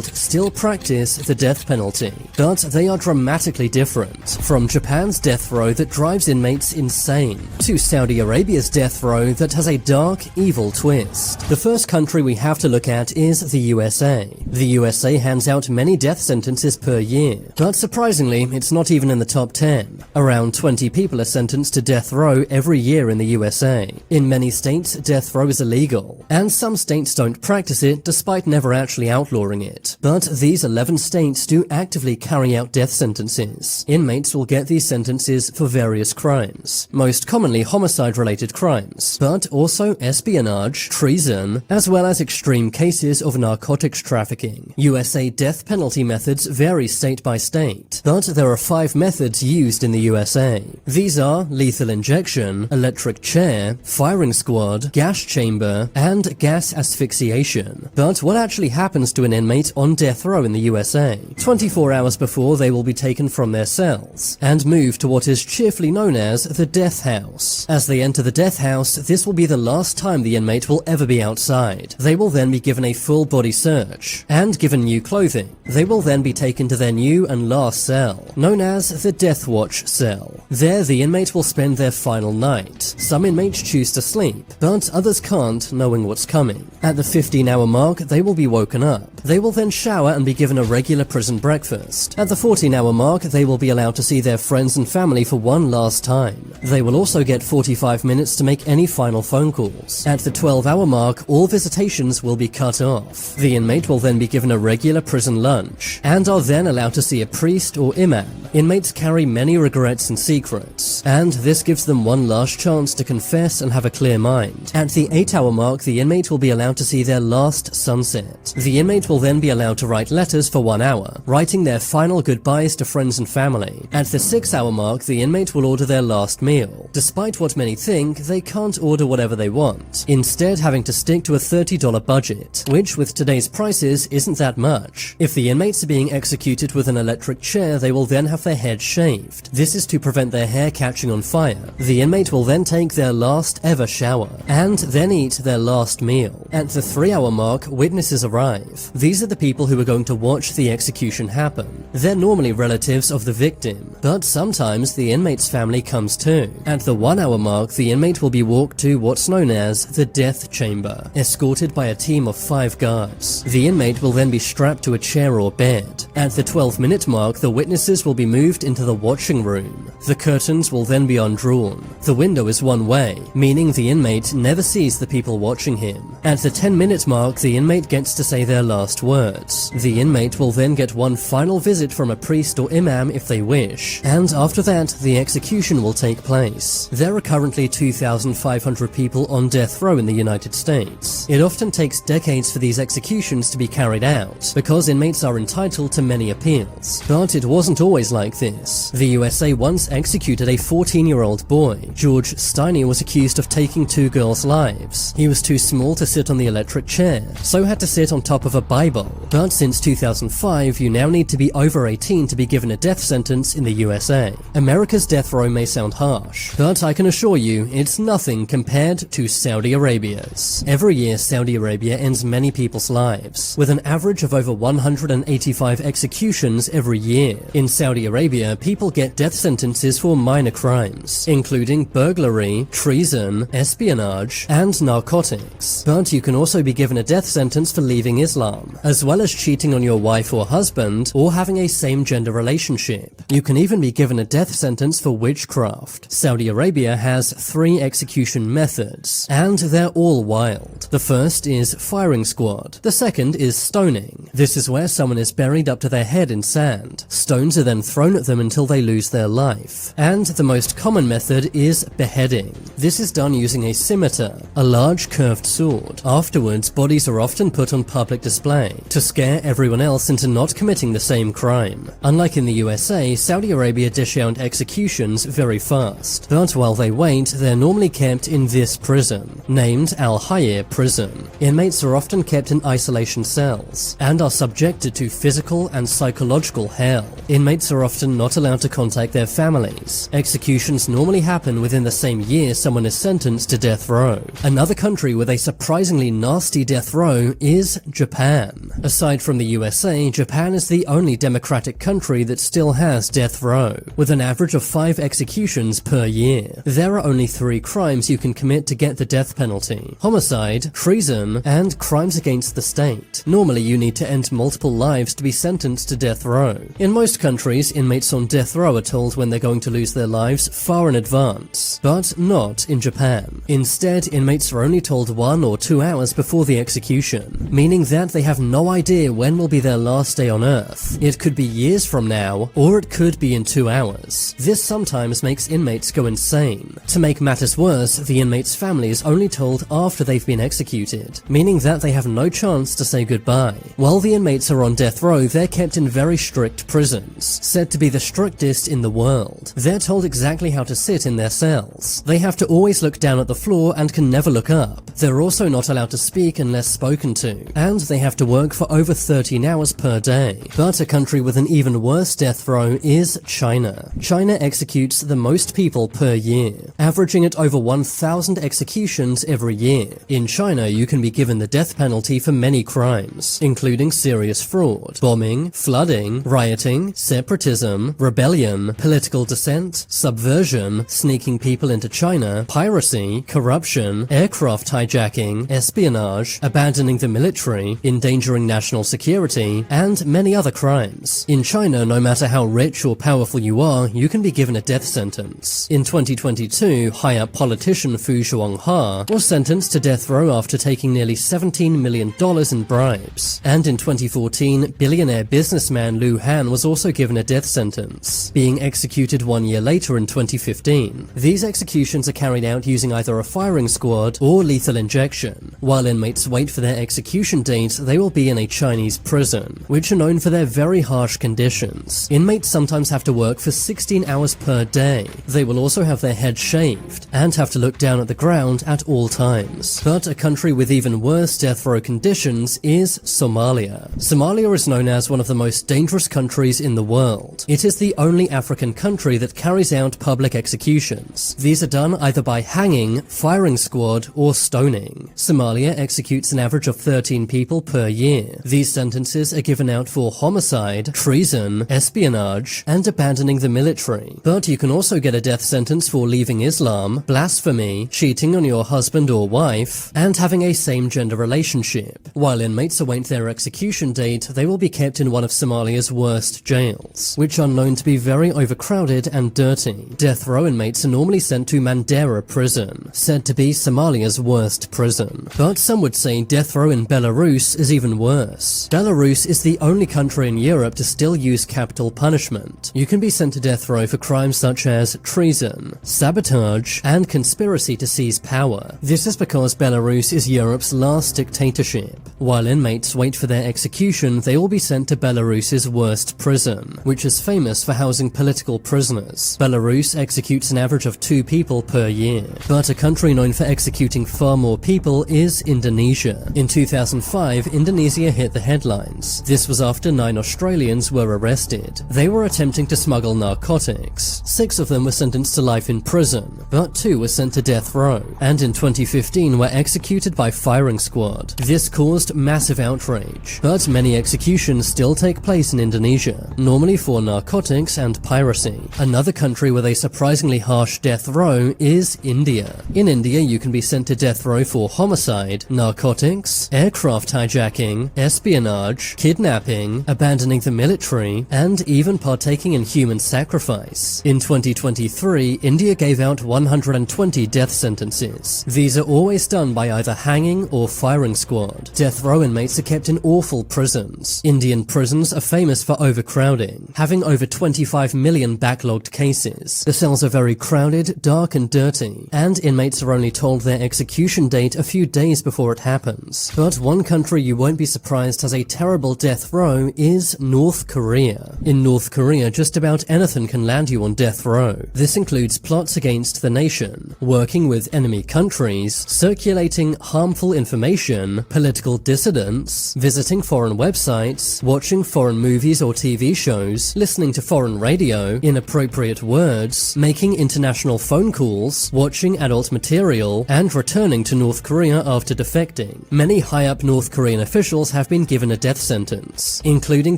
still practice the death penalty, but they are dramatically different, from Japan's death row that drives inmates insane, to Saudi Arabia's death row that has a dark, evil twist. The first country we have to look at is the USA. The USA hands out many death sentences per year, but surprisingly, it's not even in the top 10. Around 20 people are sentenced to death row every year in the USA. In many states, death row is illegal, and some states don't practice it despite never actually outlawing it. But these 11 states do actively carry out death sentences. Inmates will get these sentences for various crimes, most commonly homicide-related crimes, but also espionage, treason, as well as extreme cases of narcotics trafficking. USA death penalty methods vary state by state, but there are 5 methods used in the USA. These are lethal injection, electric chair, firing squad, gas chamber, and gas asphyxiation. But what actually happens to an inmate on death row in the USA? 24 hours before, they will be taken from their cells and moved to what is cheerfully known as the death house. As they enter the death house, this will be the last time the inmate will ever be outside. They will then be given a full body search and given new clothing. They will then be taken to their new and last cell, known as the Death Watch cell. There, the inmate will spend their final night. Some inmates choose to sleep, but others can't, knowing what's coming. At the 15-hour mark, they will be woken up. They will then shower and be given a regular prison breakfast. At the 14-hour mark, they will be allowed to see their friends and family for one last time. They will also get 45 minutes to make any final phone calls. At the 12-hour mark, all visitations will be cut off. The inmate will then be given a regular prison lunch, and are then allowed to see a priest or imam. Inmates carry many regrets and secrets, and this gives them one last chance to confess and have a clear mind. At the 8-hour mark, the inmate will be allowed to see their last sunset. The inmate will then be allowed to write letters for 1 hour, writing their final goodbyes to friends and family. At the 6-hour mark, the inmate will order their last meal. Despite what many think, they can't order whatever they want, instead having to stick to a $30 budget, which with today's prices isn't that much. If the inmates are being executed with an electric chair, they will then have their heads shaved. This is to prevent their hair catching on fire. The inmate will then take their last ever shower, and then eat their last meal. At the 3-hour mark, witnesses arrive. These are the people who are going to watch the execution happen. They're normally relatives of the victim, but sometimes the inmate's family comes too. At the 1-hour mark, the inmate will be walked to what's known as the death chamber, escorted by a team of 5 guards. The inmate will then be strapped to a chair or bed. At the 12-minute mark, the witnesses will be moved into the watching room. The curtains will then be undrawn. The window is one way, meaning the inmate never sees the people watching him. At the 10-minute mark, the inmate gets to say their last words. The inmate will then get one final visit from a priest or imam if they wish, and after that, the execution will take place. There are currently 2,500 people on death row in the United States. It often takes decades for these executions to be carried out, because inmates are entitled to many appeals. But it wasn't always like this. The USA once executed a 14-year-old boy. George Steiny was accused of taking 2 girls' lives. He was too small to sit on the electric chair, so had to sit on top of a Bible. But since 2005, you now need to be over 18 to be given a death sentence in the USA. America's death row may sound harsh, but I can assure you, it's nothing compared to Saudi Arabia's. Every year, Saudi Arabia ends many people's lives, with an average of over 185 executions every year. In Saudi Arabia, people get death sentences for minor crimes, including burglary, treason, espionage, and narcotics. But you can also be given a death sentence for leaving Islam, as well as cheating on your wife or husband, or having a same-gender relationship. You can even be given a death sentence for witchcraft. Saudi Arabia has 3 execution methods, and they're all wild. The first is firing squad. The second is stoning. This is where someone is buried up to their head in sand. Stones are then thrown at them until they lose their life. And the most common method is beheading. This is done using a scimitar, a large curved sword. Afterwards, bodies are often put on public display to scare everyone else into not committing the same crime. Unlike in the USA, Saudi Arabia dish out executions very fast. But while they wait, they're normally kept in this prison, named Al-Hayr Prison. Inmates are often kept in isolation cells, and are subjected to physical and psychological hell. Inmates are are often not allowed to contact their families. Executions normally happen within the same year someone is sentenced to death row. Another country with a surprisingly nasty death row is Japan. Aside from the USA, Japan is the only democratic country that still has death row, with an average of 5 executions per year. There are only 3 crimes you can commit to get the death penalty: homicide, treason, and crimes against the state. Normally you need to end multiple lives to be sentenced to death row. In most countries, inmates on death row are told when they're going to lose their lives far in advance, but not in Japan. Instead, inmates are only told 1 or 2 hours before the execution, meaning that they have no idea when will be their last day on Earth. It could be years from now, or it could be in 2 hours. This sometimes makes inmates go insane. To make matters worse, the inmate's family is only told after they've been executed, meaning that they have no chance to say goodbye. While the inmates are on death row, they're kept in very strict prisons, said to be the strictest in the world. They're told exactly how to sit in their cells. They have to always look down at the floor and can never look up. They're also not allowed to speak unless spoken to, and they have to work for over 13 hours per day. But a country with an even worse death row is China. China executes the most people per year, averaging at over 1,000 executions every year. In China, you can be given the death penalty for many crimes, including serious fraud, bombing, flooding, rioting, separatism, rebellion, political dissent, subversion, sneaking people into China, piracy, corruption, aircraft hijacking, espionage, abandoning the military, endangering national security, and many other crimes. In China, no matter how rich or powerful you are, you can be given a death sentence. In 2022, high-up politician Fu Zhuangha was sentenced to death row after taking nearly $17 million in bribes. And in 2014, billionaire businessman Liu Han was also given a death sentence, being executed 1 year later in 2015. These executions are carried out using either a firing squad or lethal injection. While inmates wait for their execution date, they will be in a Chinese prison, which are known for their very harsh conditions. Inmates sometimes have to work for 16 hours per day. They will also have their heads shaved and have to look down at the ground at all times. But a country with even worse death row conditions is Somalia. Somalia is known as one of the most dangerous countries in the world. It is the only African country that carries out public executions. These are done either by hanging, firing squad, or stoning. Somalia executes an average of 13 people per year. These sentences are given out for homicide, treason, espionage, and abandoning the military. But you can also get a death sentence for leaving Islam, blasphemy, cheating on your husband or wife, and having a same-gender relationship. While inmates await their execution date, they will be kept in one of Somalia's worst jails, which are known to be very overcrowded and dirty. Death row inmates are normally sent to Mandera prison, said to be Somalia's worst prison. But some would say death row in Belarus is even worse. Belarus is the only country in Europe to still use capital punishment. You can be sent to death row for crimes such as treason, sabotage, and conspiracy to seize power. This is because Belarus is Europe's last dictatorship. While inmates wait for their execution, they will be sent to Belarus's worst prison, which is famous for housing political prisoners. Belarus executes an average of 2 people per year. But a country known for executing far more people is Indonesia. In 2005, Indonesia hit the headlines. This was after 9 Australians were arrested. They were attempting to smuggle narcotics. 6 of them were sentenced to life in prison, but 2 were sent to death row, and in 2015 were executed by firing squad. This caused massive outrage, but many executions still take place in Indonesia, normally for narcotics and piracy. Another country with a surprisingly harsh death row is India. In India, you can be sent to death row for homicide, narcotics, aircraft hijacking, espionage, kidnapping, abandoning the military, and even partaking in human sacrifice. In 2023, India gave out 120 death sentences. These are always done by either hanging or firing squad. Death row inmates are kept in awful prisons. Indian prisons are famous for overcrowding, having over 25 million backlogged cases. The cells are very crowded, dark and dirty, and inmates are only told their execution date a few days before it happens. But one country you won't be surprised has a terrible death row is North Korea. In North Korea, just about anything can land you on death row. This includes plots against the nation, working with enemy countries, circulating harmful information, political dissidents, visiting foreign websites, watching foreign movies or TV shows, listening to foreign radio, inappropriate words, making international phone calls, watching adult material, and returning to North Korea after defecting. Many high-up North Korean officials have been given a death sentence, including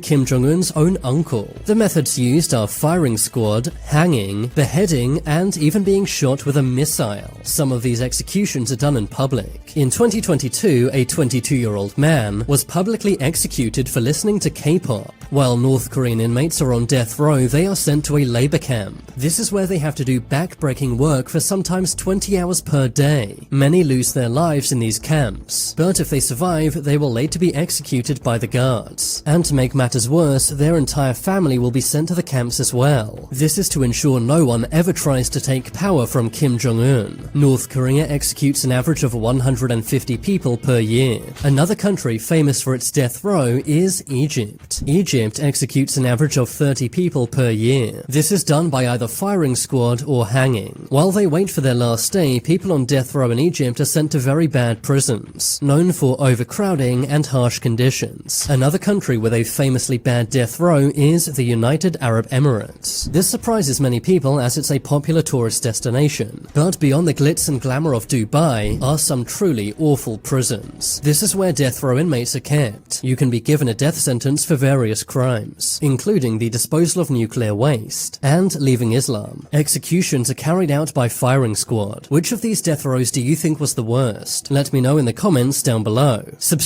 Kim Jong-un's own uncle. The methods used are firing squad, hanging, beheading, and even being shot with a missile. Some of these executions are done in public. In 2022, a 22-year-old man was publicly executed for listening to K-pop. While North Korean inmates are on death row, they are sent to a labor camp. This is where they have to do back-breaking work for sometimes 20 hours per day. Many lose their lives in these camps, but if they survive, they will later be executed by the guards. And to make matters worse, their entire family will be sent to the camps as well. This is to ensure no one ever tries to take power from Kim Jong-un. North Korea executes an average of 150 people per year. Another country famous for its death row is Egypt. Egypt executes an average of 30 people per year. This is done by either firing squad or hanging. While they wait for their last day, people on death row in Egypt are sent to very bad prisons, known for overcrowding and harsh conditions. Another country with a famously bad death row is the United Arab Emirates. This surprises many people as it's a popular tourist destination, but beyond the glitz and glamour of Dubai are some truly awful prisons. This is where death row inmates are kept. You can be given a death sentence for various crimes, including the disposal of nuclear waste and leaving Islam. Executions are carried out by firing squad. Which of these death rows do you think was the worst? Let me know in the comments down below. Subscribe